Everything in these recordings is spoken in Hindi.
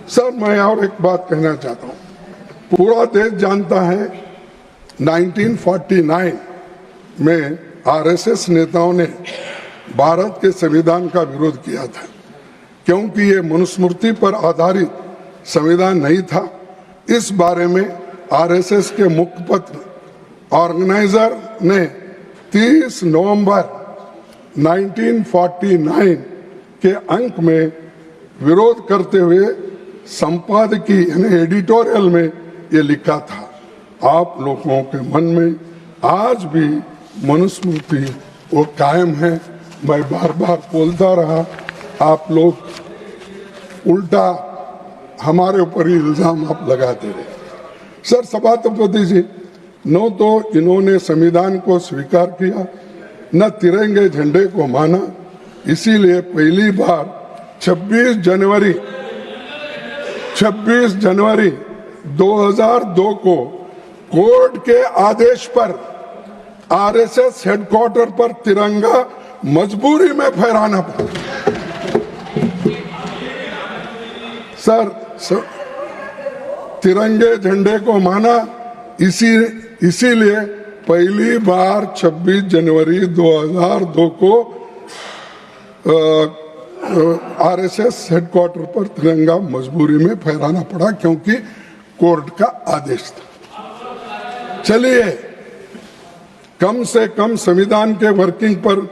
सर, मैं और एक बात कहना चाहता हूँ। पूरा देश जानता है 1949 में आरएसएस नेताओं ने भारत के संविधान का विरोध किया था, क्योंकि ये मनुस्मृति पर आधारित संविधान नहीं था। इस बारे में आरएसएस के मुखपत्र ऑर्गेनाइजर ने 30 नवंबर 1949 के अंक में विरोध करते हुए संपादकीय यानी एडिटोरियल में ये लिखा था, आप लोगों के मन में आज भी मनुस्मृति वो कायम है। मैं बार बार बोलता रहा, आप लोग उल्टा हमारे ऊपर ही इल्जाम आप लगाते रहे। सर, सभापति जी, न तो इन्होंने संविधान को स्वीकार किया, न तिरंगे झंडे को माना। इसीलिए पहली बार 26 जनवरी 2002 को कोर्ट के आदेश पर आरएसएस हेडक्वार्टर पर तिरंगा मजबूरी में फहराना पड़ा। सर, तिरंगे झंडे को माना, इसीलिए पहली बार 26 जनवरी 2002 को आरएसएस हेडक्वार्टर पर तिरंगा मजबूरी में फहराना पड़ा, क्योंकि कोर्ट का आदेश था। चलिए, कम से कम संविधान के वर्किंग पर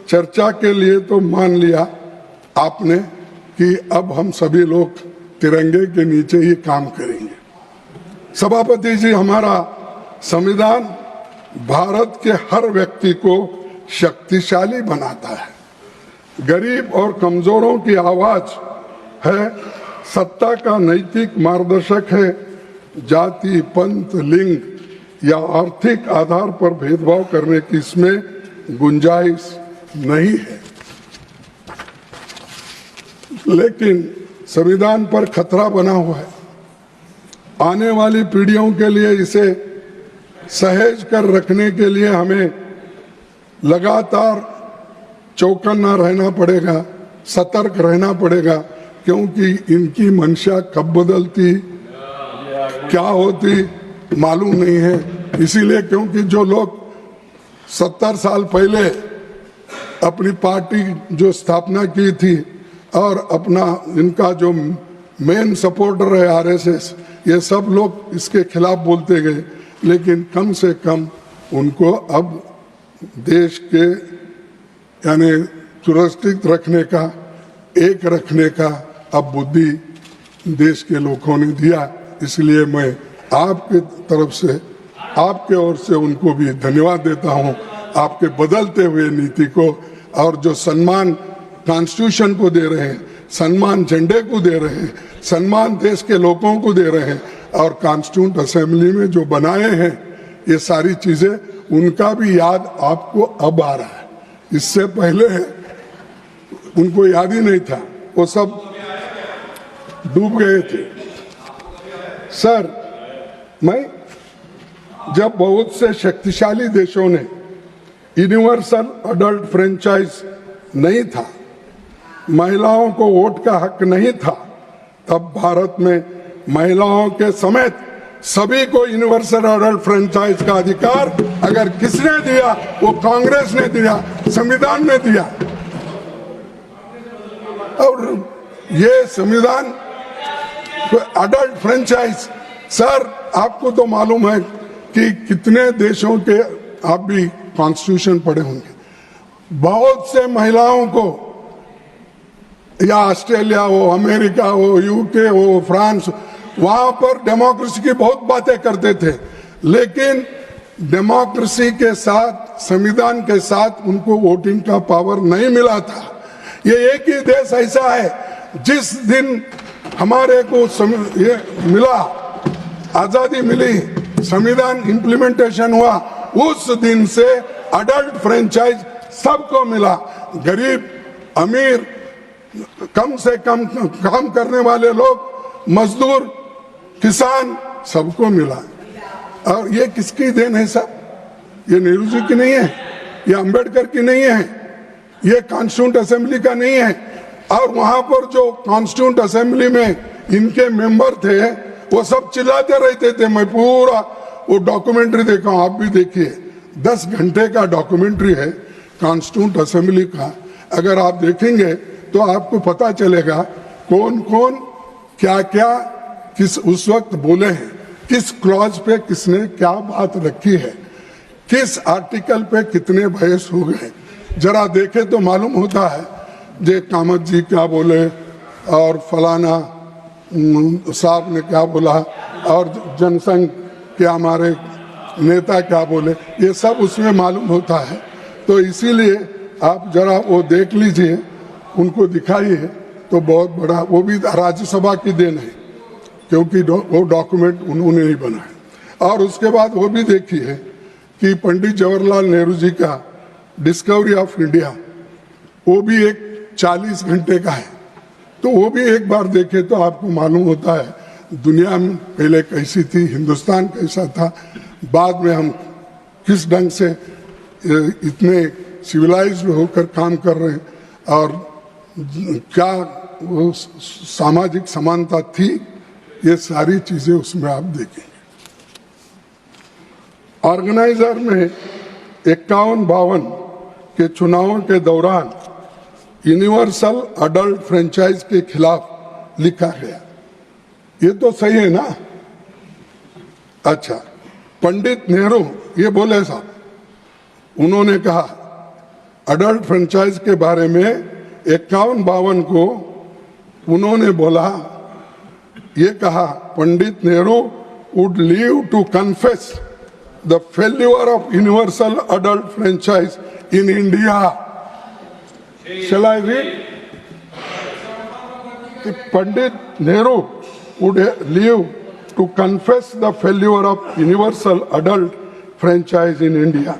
चर्चा के लिए तो मान लिया आपने कि अब हम सभी लोग तिरंगे के नीचे ही काम करेंगे। सभापति जी, हमारा संविधान भारत के हर व्यक्ति को शक्तिशाली बनाता है, गरीब और कमजोरों की आवाज है, सत्ता का नैतिक मार्गदर्शक है, जाति, पंथ, लिंग या आर्थिक आधार पर भेदभाव करने की इसमें गुंजाइश नहीं है। लेकिन संविधान पर खतरा बना हुआ है। आने वाली पीढ़ियों के लिए इसे सहेज कर रखने के लिए हमें लगातार चौकन्ना रहना पड़ेगा, सतर्क रहना पड़ेगा, क्योंकि इनकी मंशा कब बदलती, क्या होती मालूम नहीं है। इसीलिए क्योंकि जो लोग 70 साल पहले अपनी पार्टी जो स्थापना की थी और अपना इनका जो मेन सपोर्टर है आरएसएस, ये सब लोग इसके खिलाफ बोलते गए, लेकिन कम से कम उनको अब देश के यानी सुरक्षित रखने का, एक रखने का अब बुद्धि देश के लोगों ने दिया। इसलिए मैं आपके तरफ से, आपके ओर से उनको भी धन्यवाद देता हूं, आपके बदलते हुए नीति को, और जो सम्मान कॉन्स्टिट्यूशन को दे रहे हैं, सम्मान झंडे को दे रहे हैं, सम्मान देश के लोगों को दे रहे हैं, और कॉन्स्टिट्यूंट असेंबली में जो बनाए हैं ये सारी चीजें, उनका भी याद आपको अब आ रहा है। इससे पहले उनको याद ही नहीं था, वो सब डूब गए थे। सर, मैं जब बहुत से शक्तिशाली देशों ने यूनिवर्सल अडल्ट फ्रेंचाइज नहीं था, महिलाओं को वोट का हक नहीं था, तब भारत में महिलाओं के समेत सभी को यूनिवर्सल अडल्ट फ्रेंचाइज का अधिकार अगर किसने दिया, वो कांग्रेस ने दिया, संविधान ने दिया। और ये संविधान अडल्ट फ्रेंचाइज, सर आपको तो मालूम है कि कितने देशों के, आप भी कॉन्स्टिट्यूशन पढ़े होंगे, बहुत से महिलाओं को, या ऑस्ट्रेलिया हो, अमेरिका हो, यूके हो, फ्रांस, वहां पर डेमोक्रेसी की बहुत बातें करते थे, लेकिन डेमोक्रेसी के साथ, संविधान के साथ उनको वोटिंग का पावर नहीं मिला था। ये एक ही देश ऐसा है जिस दिन हमारे को ये मिला, आजादी मिली, संविधान इंप्लीमेंटेशन हुआ, उस दिन से अडल्ट फ्रेंचाइज सबको मिला। गरीब, अमीर, कम से कम काम करने वाले लोग, मजदूर, किसान, सबको मिला। और ये किसकी देन है साहब? ये नेहरू जी की नहीं है, ये अंबेडकर की नहीं है, ये कॉन्स्टिट्यूंट असेंबली का नहीं है। और वहां पर जो कॉन्स्टिट्यूंट असेंबली में इनके मेंबर थे, वो सब चिल्लाते रहते थे। मैं पूरा वो डॉक्यूमेंट्री देखा हूं, आप भी देखिए, 10 घंटे का डॉक्यूमेंट्री है कॉन्स्टिट्यूंट असेंबली का। अगर आप देखेंगे तो आपको पता चलेगा कौन कौन क्या क्या किस उस वक्त बोले हैं, किस क्लॉज पे किसने क्या बात रखी है, किस आर्टिकल पे कितने बहस हो गए। जरा देखे तो मालूम होता है जे कामत जी क्या बोले और फलाना साहब ने क्या बोला और जनसंघ के हमारे नेता क्या बोले, ये सब उसमें मालूम होता है। तो इसीलिए आप जरा वो देख लीजिए, उनको दिखाइए तो बहुत बड़ा, वो भी राज्यसभा की देन है क्योंकि वो डॉक्यूमेंट उन्होंने ही बनाया। और उसके बाद वो भी देखिए कि पंडित जवाहरलाल नेहरू जी का डिस्कवरी ऑफ इंडिया, वो भी एक 40 घंटे का है। तो वो भी एक बार देखे तो आपको मालूम होता है दुनिया में पहले कैसी थी, हिंदुस्तान कैसा था, बाद में हम किस ढंग से इतने सिविलाइज्ड होकर काम कर रहे हैं और क्या वो सामाजिक समानता थी, ये सारी चीजें उसमें आप देखेंगे। ऑर्गेनाइजर में 51-52 के चुनावों के दौरान यूनिवर्सल अडल्ट फ्रेंचाइज के खिलाफ लिखा गया। ये तो सही है ना? अच्छा, पंडित नेहरू ये बोले साहब, उन्होंने कहा अडल्ट फ्रेंचाइज के बारे में 51-52 को उन्होंने बोला, ये कहा Pandit Nehru would live to confess the failure of universal adult franchise in India. Shall I read? Pandit Nehru would leave to confess the failure of universal adult franchise in India.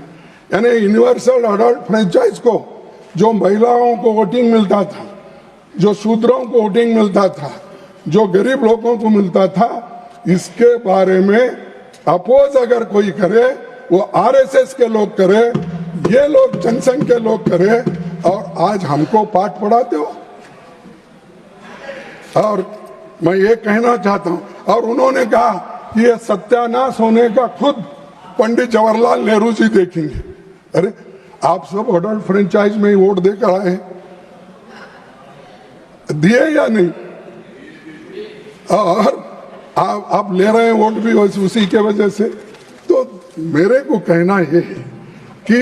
यानी यूनिवर्सल अडल्ट फ्रेंचाइज को, जो महिलाओं को वोटिंग मिलता था, जो शूद्रों को वोटिंग मिलता था, जो गरीब लोगों को मिलता था, इसके बारे में अपोज अगर कोई करे, वो आरएसएस के लोग करे, ये लोग जनसंघ के लोग करे, और आज हमको पाठ पढ़ाते हो। और मैं ये कहना चाहता हूं, और उन्होंने कहा कि ये सत्यानाश होने का खुद पंडित जवाहरलाल नेहरू जी देखेंगे। अरे आप सब अडल्ट फ्रेंचाइज में ही वोट देकर आए, दिए या नहीं? और आप ले रहे हैं वोट भी उसी के वजह से। तो मेरे को कहना ये है कि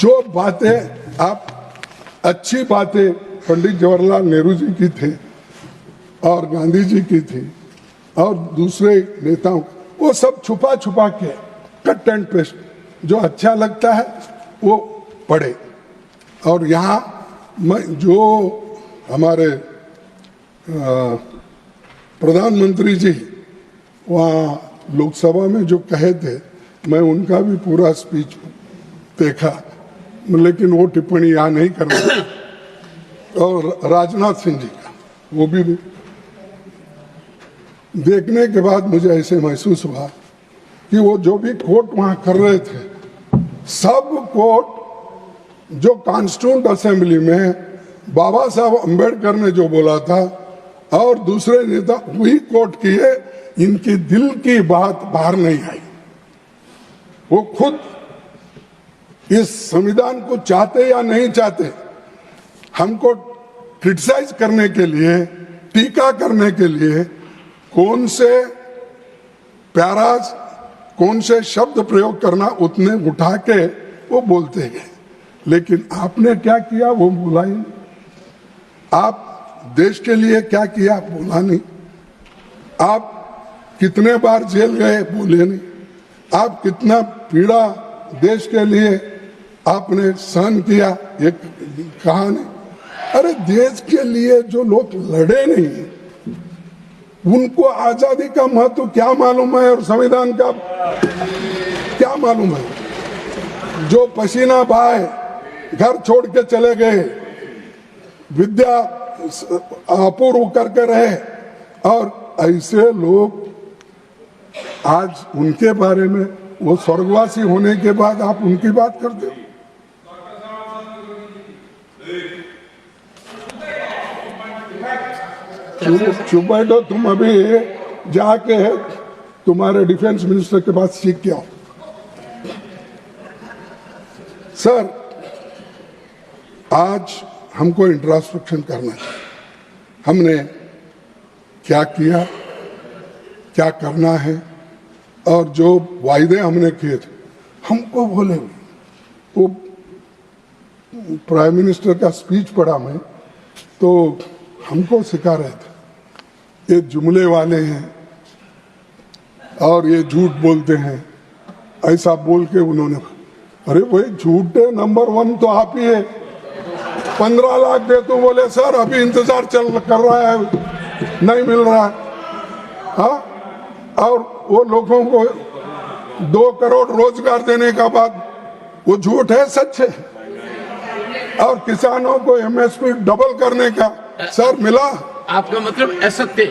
जो बातें आप अच्छी बातें पंडित जवाहरलाल नेहरू जी की थी और गांधी जी की थी और दूसरे नेताओं, वो सब छुपा छुपा के कट एंड पेस्ट, जो अच्छा लगता है वो पढ़े। और यहाँ जो हमारे प्रधानमंत्री जी वहाँ लोकसभा में जो कहे थे, मैं उनका भी पूरा स्पीच देखा, लेकिन वो टिप्पणी यहाँ नहीं करना। और राजनाथ सिंह जी का वो भी देखने के बाद मुझे ऐसे महसूस हुआ कि वो जो भी कोट वहाँ कर रहे थे, सब कोट जो कॉन्स्टिट्यूंट असेंबली में बाबा साहब अम्बेडकर ने जो बोला था और दूसरे नेता वही कोट किए, इनकी दिल की बात बाहर नहीं आई। वो खुद इस संविधान को चाहते या नहीं चाहते, हमको क्रिटिसाइज करने के लिए, टीका करने के लिए कौन से पैराज, कौन से शब्द प्रयोग करना, उतने उठा के वो बोलते गए। लेकिन आपने क्या किया वो बोला ही नहीं। आप देश के लिए क्या किया बोला नहीं। आप कितने बार जेल गए बोले नहीं। आप कितना पीड़ा देश के लिए आपने सहन किया ये कहा नहीं। अरे देश के लिए जो लोग लड़े नहीं, उनको आजादी का महत्व क्या मालूम है और संविधान का क्या मालूम है? जो पसीना बहाए, घर छोड़ के चले गए, विद्या अपूर्व करके रहे, और ऐसे लोग आज उनके बारे में, वो स्वर्गवासी होने के बाद आप उनकी बात करते हो। चुप बैठो तुम, अभी जाके तुम्हारे डिफेंस मिनिस्टर के पास सीख के आओ। सर, आज हमको इंट्रोस्पेक्शन करना चाहिए, हमने क्या किया, क्या करना है, और जो वायदे हमने किए थे हमको बोले। वो प्राइम मिनिस्टर का स्पीच पढ़ा मैं, तो हमको सिखा रहे थे ये जुमले वाले हैं और ये झूठ बोलते हैं, ऐसा बोल के उन्होंने, अरे भाई झूठे नंबर 1 तो आप ही है। 15 लाख दे तो बोले सर अभी इंतजार कर रहा है, नहीं मिल रहा है। हाँ, और वो लोगों को 2 करोड़ रोजगार देने का बाद वो झूठ है, सच है। और किसानों को एमएसपी डबल करने का सर मिला। आपका मतलब असत्य,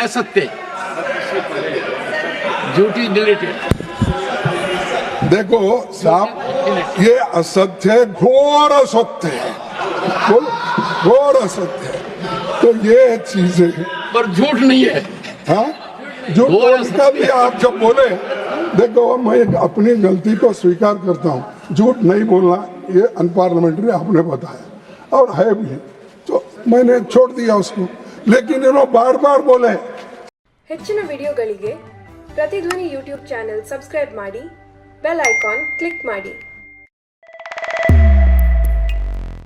असत्य, झूठी डिलीटेड। देखो साहब, ये असत्य है, घोर असत्य है, घोर असत्य है। तो ये चीजें पर झूठ नहीं है। हाँ, जो उसका भी आप जब बोले, देखो मैं अपनी गलती को स्वीकार करता हूँ, झूठ नहीं बोलना ये अनपार्लियामेंट्री आपने बताया और है भी, तो मैंने छोड़ दिया उसको, लेकिन इन्होंने बार बार बोले। ಹೆಚ್ಚಿನ ವಿಡಿಯೋಗಳಿಗೆ ಪ್ರತಿಧ್ವನಿ ಯೂಟ್ಯೂಬ್ ಚಾನೆಲ್ ಸಬ್ಸ್ಕ್ರೈಬ್ ಮಾಡಿ, ಬೆಲ್ ಐಕಾನ್ ಕ್ಲಿಕ್ ಮಾಡಿ।